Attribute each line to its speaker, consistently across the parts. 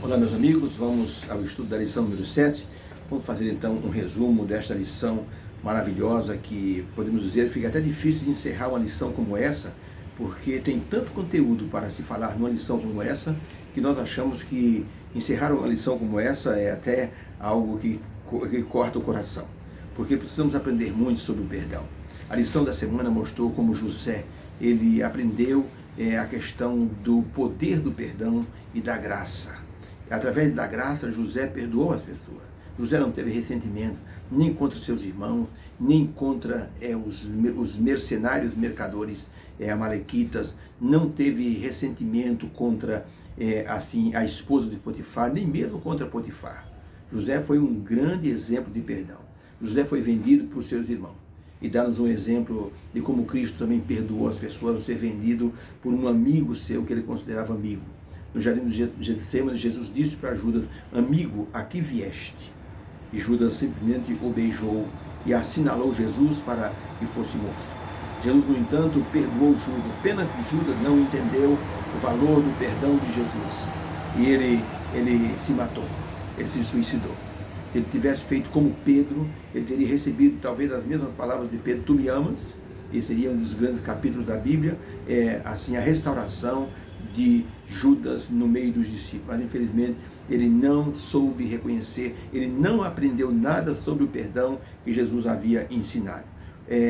Speaker 1: Olá, meus amigos, vamos ao estudo da lição número 7. Vamos fazer então um resumo desta lição maravilhosa que, podemos dizer, fica até difícil de encerrar uma lição como essa, porque tem tanto conteúdo para se falar numa lição como essa, que nós achamos que encerrar uma lição como essa é até algo que corta o coração, porque precisamos aprender muito sobre o perdão. A lição da semana mostrou como José, ele aprendeu a questão do poder do perdão e da graça. Através da graça, José perdoou as pessoas. José não teve ressentimento nem contra seus irmãos, nem contra os mercenários mercadores amalequitas, não teve ressentimento contra a esposa de Potifar, nem mesmo contra Potifar. José foi um grande exemplo de perdão. José foi vendido por seus irmãos. E dá-nos um exemplo de como Cristo também perdoou as pessoas ao ser vendido por um amigo seu que ele considerava amigo. No jardim do Getsemane, Jesus disse para Judas: amigo, aqui vieste. E Judas simplesmente o beijou e assinalou Jesus para que fosse morto. Jesus, no entanto, perdoou Judas. Pena que Judas não entendeu o valor do perdão de Jesus. E ele se matou, ele se suicidou. Se ele tivesse feito como Pedro, ele teria recebido talvez as mesmas palavras de Pedro: tu me amas? Esse seria um dos grandes capítulos da Bíblia, assim, a restauração de Judas no meio dos discípulos. Mas infelizmente ele não soube reconhecer, ele não aprendeu nada sobre o perdão que Jesus havia ensinado.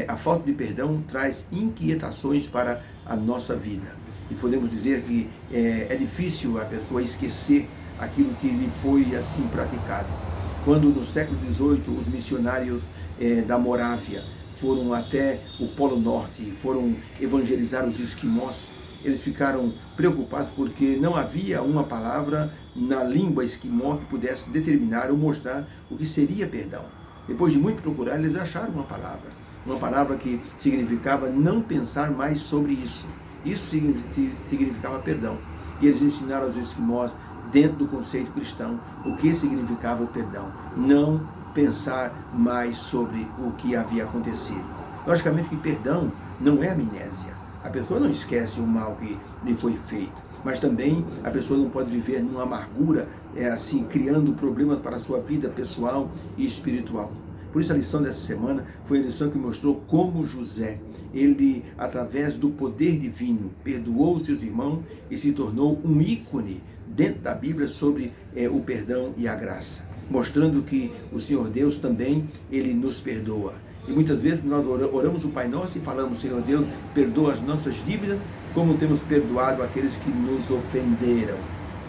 Speaker 1: A falta de perdão traz inquietações para a nossa vida. E podemos dizer que é difícil a pessoa esquecer aquilo que lhe foi assim praticado. Quando no século XVIII os missionários da Morávia foram até o Polo Norte, foram evangelizar os esquimós, eles ficaram preocupados porque não havia uma palavra na língua esquimó que pudesse determinar ou mostrar o que seria perdão. Depois de muito procurar, eles acharam uma palavra que significava não pensar mais sobre isso. Isso significava perdão. E eles ensinaram aos esquimós, dentro do conceito cristão, o que significava o perdão. Não pensar mais sobre o que havia acontecido. Logicamente que perdão não é amnésia. A pessoa não esquece o mal que lhe foi feito, mas também a pessoa não pode viver numa amargura, assim, criando problemas para a sua vida pessoal e espiritual. Por isso a lição dessa semana foi a lição que mostrou como José, ele, através do poder divino, perdoou os seus irmãos e se tornou um ícone dentro da Bíblia sobre o perdão e a graça, mostrando que o Senhor Deus também, ele nos perdoa. E muitas vezes nós oramos o Pai Nosso e falamos: Senhor Deus, perdoa as nossas dívidas, como temos perdoado aqueles que nos ofenderam.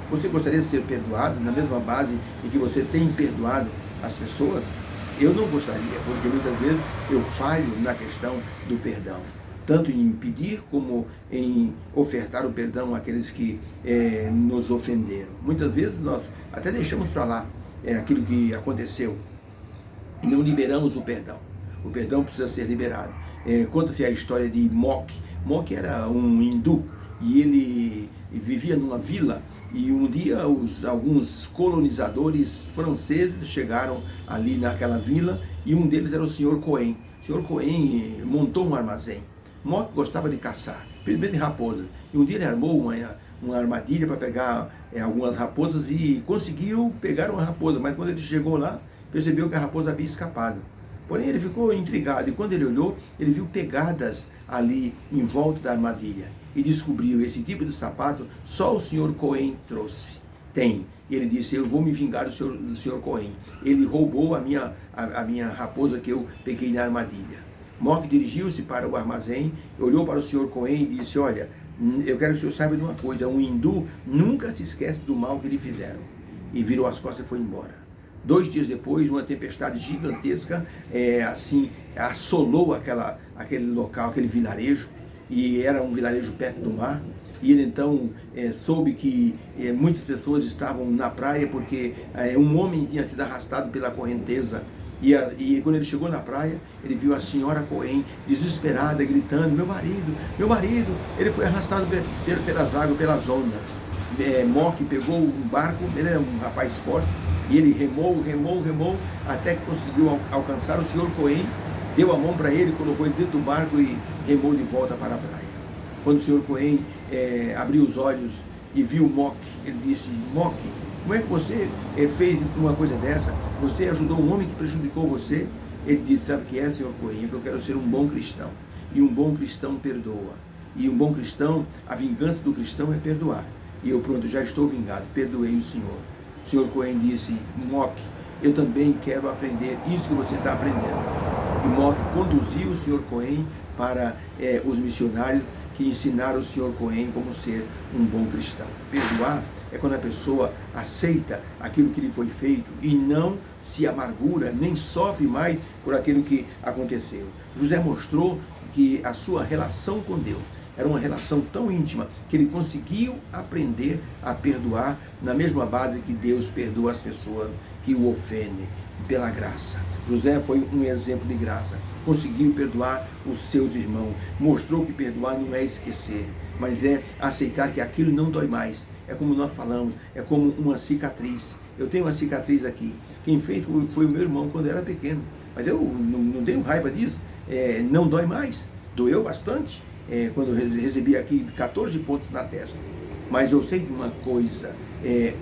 Speaker 1: Você gostaria de ser perdoado na mesma base em que você tem perdoado as pessoas? Eu não gostaria, porque muitas vezes eu falho na questão do perdão, tanto em pedir como em ofertar o perdão àqueles que nos ofenderam. Muitas vezes nós até deixamos para lá aquilo que aconteceu e não liberamos o perdão. O perdão precisa ser liberado. Conta-se a história de Mok. Mok era um hindu e ele vivia numa vila, e um dia alguns colonizadores franceses chegaram ali naquela vila, e um deles era o Sr. Cohen. O Sr. Cohen montou um armazém. Mok gostava de caçar, principalmente raposa, e um dia ele armou uma armadilha para pegar algumas raposas e conseguiu pegar uma raposa, mas quando ele chegou lá, percebeu que a raposa havia escapado. Porém, ele ficou intrigado, e quando ele olhou, ele viu pegadas ali em volta da armadilha e descobriu: esse tipo de sapato só o Sr. Cohen trouxe. Tem. E ele disse: eu vou me vingar do Sr. Cohen. Ele roubou a minha raposa que eu peguei na armadilha. Mok dirigiu-se para o armazém, olhou para o Sr. Cohen e disse: olha, eu quero que o senhor saiba de uma coisa, um hindu nunca se esquece do mal que lhe fizeram. E virou as costas e foi embora. 2 dias depois, uma tempestade gigantesca assim assolou aquele local, aquele vilarejo, e era um vilarejo perto do mar. E ele então soube que muitas pessoas estavam na praia porque um homem tinha sido arrastado pela correnteza. E quando ele chegou na praia, ele viu a senhora Cohen desesperada, gritando: meu marido, ele foi arrastado pelas águas, pelas ondas. Mok pegou um barco, ele era um rapaz forte, e ele remou, até que conseguiu alcançar o Sr. Cohen, deu a mão para ele, colocou ele dentro do barco e remou de volta para a praia. Quando o Sr. Cohen abriu os olhos, e viu Moque. Ele disse: Moque, como é que você fez uma coisa dessa? Você ajudou um homem que prejudicou você? Ele disse: sabe o que é, senhor Cohen? Que eu quero ser um bom cristão. E um bom cristão perdoa. E um bom cristão, a vingança do cristão é perdoar. E eu, pronto, já estou vingado, perdoei o senhor. O senhor Cohen disse: Moque, eu também quero aprender isso que você está aprendendo. E Moque conduziu o senhor Cohen para os missionários que ensinaram o senhor Cohen como ser um bom cristão. Perdoar é quando a pessoa aceita aquilo que lhe foi feito e não se amargura, nem sofre mais por aquilo que aconteceu. José mostrou que a sua relação com Deus era uma relação tão íntima que ele conseguiu aprender a perdoar na mesma base que Deus perdoa as pessoas que o ofendem, pela graça. José foi um exemplo de graça, conseguiu perdoar os seus irmãos, mostrou que perdoar não é esquecer, mas é aceitar que aquilo não dói mais. É como nós falamos, é como uma cicatriz. Eu tenho uma cicatriz aqui, quem fez foi o meu irmão quando eu era pequeno, mas eu não tenho raiva disso, não dói mais, doeu bastante, quando eu recebi aqui 14 pontos na testa. Mas eu sei de uma coisa,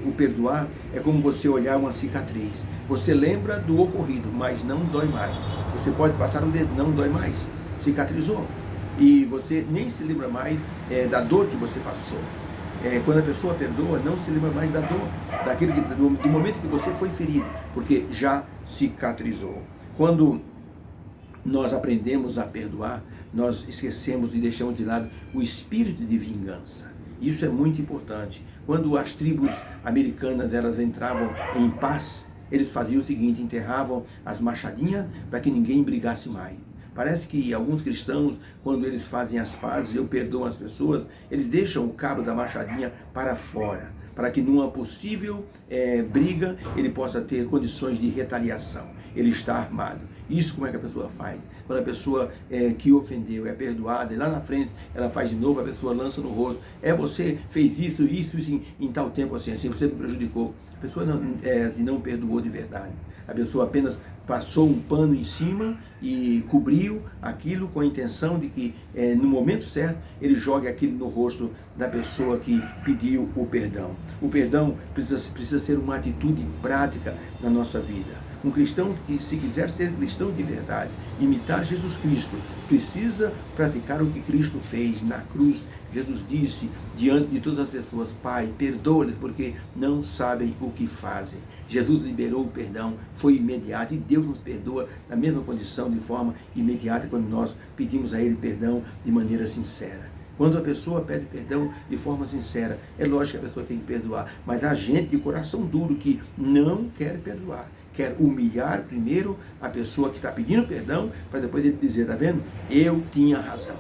Speaker 1: o perdoar é como você olhar uma cicatriz. Você lembra do ocorrido, mas não dói mais. Você pode passar o dedo, não dói mais. Cicatrizou. E você nem se lembra mais da dor que você passou. Quando a pessoa perdoa, não se lembra mais da dor, do momento que você foi ferido, porque já cicatrizou. Quando nós aprendemos a perdoar, nós esquecemos e deixamos de lado o espírito de vingança. Isso é muito importante. Quando as tribos americanas elas entravam em paz, eles faziam o seguinte: enterravam as machadinhas para que ninguém brigasse mais. Parece que alguns cristãos, quando eles fazem as pazes, eu perdoo as pessoas, eles deixam o cabo da machadinha para fora, para que numa possível briga ele possa ter condições de retaliação. Ele está armado. Isso como é que a pessoa faz? Quando a pessoa que ofendeu é perdoada, e lá na frente ela faz de novo, a pessoa lança no rosto: você fez isso em tal tempo assim, você me prejudicou. A pessoa não perdoou de verdade. A pessoa apenas passou um pano em cima e cobriu aquilo com a intenção de que no momento certo ele jogue aquilo no rosto da pessoa que pediu o perdão. O perdão precisa ser uma atitude prática na nossa vida. Um cristão que, se quiser ser cristão de verdade, imitar Jesus Cristo, precisa praticar o que Cristo fez na cruz. Jesus disse diante de todas as pessoas: Pai, perdoa-lhes porque não sabem o que fazem. Jesus liberou o perdão, foi imediato, e Deus nos perdoa na mesma condição, de forma imediata, quando nós pedimos a Ele perdão de maneira sincera. Quando a pessoa pede perdão de forma sincera, é lógico que a pessoa tem que perdoar, mas há gente de coração duro que não quer perdoar, quer humilhar primeiro a pessoa que está pedindo perdão, para depois ele dizer: está vendo? Eu tinha razão.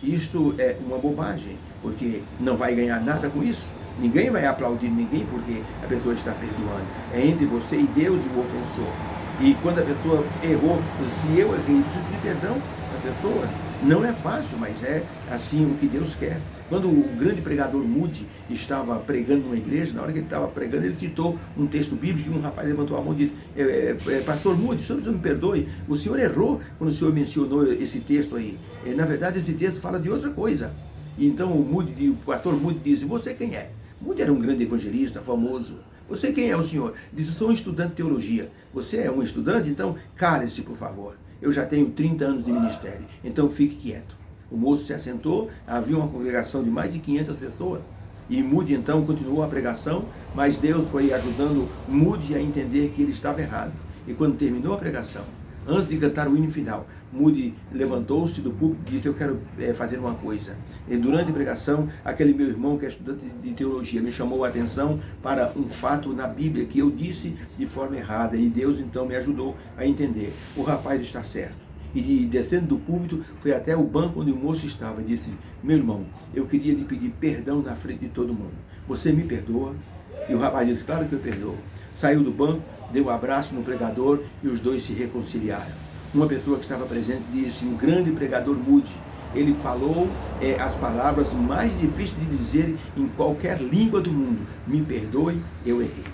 Speaker 1: Isto é uma bobagem, porque não vai ganhar nada com isso. Ninguém vai aplaudir ninguém porque a pessoa está perdoando. É entre você e Deus e o ofensor. E quando a pessoa errou, se eu errei, preciso pedir perdão à pessoa. Não é fácil, mas é assim o que Deus quer. Quando o grande pregador Moody estava pregando numa igreja, na hora que ele estava pregando, ele citou um texto bíblico, e um rapaz levantou a mão e disse: Pastor Moody, o senhor me perdoe, o senhor errou quando o senhor mencionou esse texto aí. Na verdade, esse texto fala de outra coisa. E então o pastor Moody disse: você quem é? Moody era um grande evangelista, famoso. Você quem é o senhor? Disse: eu sou um estudante de teologia. Você é um estudante? Então cale-se, por favor. Eu já tenho 30 anos de ministério, então fique quieto. O moço se assentou, havia uma congregação de mais de 500 pessoas, e Moody então continuou a pregação, mas Deus foi ajudando Moody a entender que ele estava errado. E quando terminou a pregação, antes de cantar o hino final, Moody levantou-se do púlpito e disse: eu quero fazer uma coisa. E durante a pregação, aquele meu irmão que é estudante de teologia me chamou a atenção para um fato na Bíblia que eu disse de forma errada, e Deus então me ajudou a entender. O rapaz está certo. E descendo do púlpito, foi até o banco onde o moço estava e disse: meu irmão, eu queria lhe pedir perdão na frente de todo mundo. Você me perdoa? E o rapaz disse: claro que eu perdoo. Saiu do banco, deu um abraço no pregador e os dois se reconciliaram. Uma pessoa que estava presente disse: o grande pregador Moody, ele falou as palavras mais difíceis de dizer em qualquer língua do mundo: me perdoe, eu errei.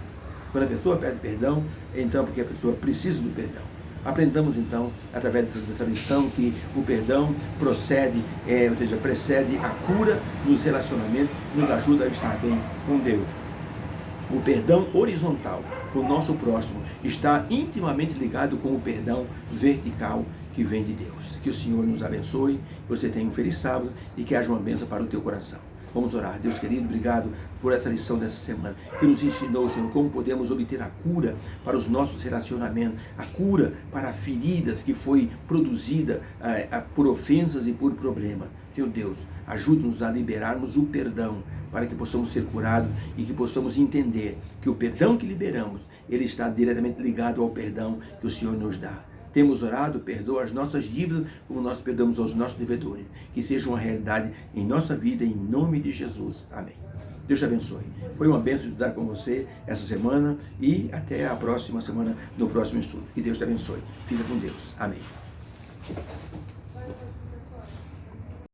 Speaker 1: Quando a pessoa pede perdão, então porque a pessoa precisa do perdão. Aprendamos então, através dessa lição, que o perdão precede a cura nos relacionamentos, nos ajuda a estar bem com Deus. O perdão horizontal com o nosso próximo está intimamente ligado com o perdão vertical que vem de Deus. Que o Senhor nos abençoe, que você tenha um feliz sábado e que haja uma bênção para o teu coração. Vamos orar. Deus querido, obrigado por essa lição dessa semana, que nos ensinou, Senhor, como podemos obter a cura para os nossos relacionamentos, a cura para feridas que foi produzida por ofensas e por problema. Senhor Deus, ajude-nos a liberarmos o perdão, para que possamos ser curados e que possamos entender que o perdão que liberamos, ele está diretamente ligado ao perdão que o Senhor nos dá. Temos orado, perdoa as nossas dívidas, como nós perdoamos aos nossos devedores. Que seja uma realidade em nossa vida, em nome de Jesus. Amém. Deus te abençoe. Foi uma bênção estar com você essa semana e até a próxima semana, no próximo estudo. Que Deus te abençoe. Fica com Deus. Amém.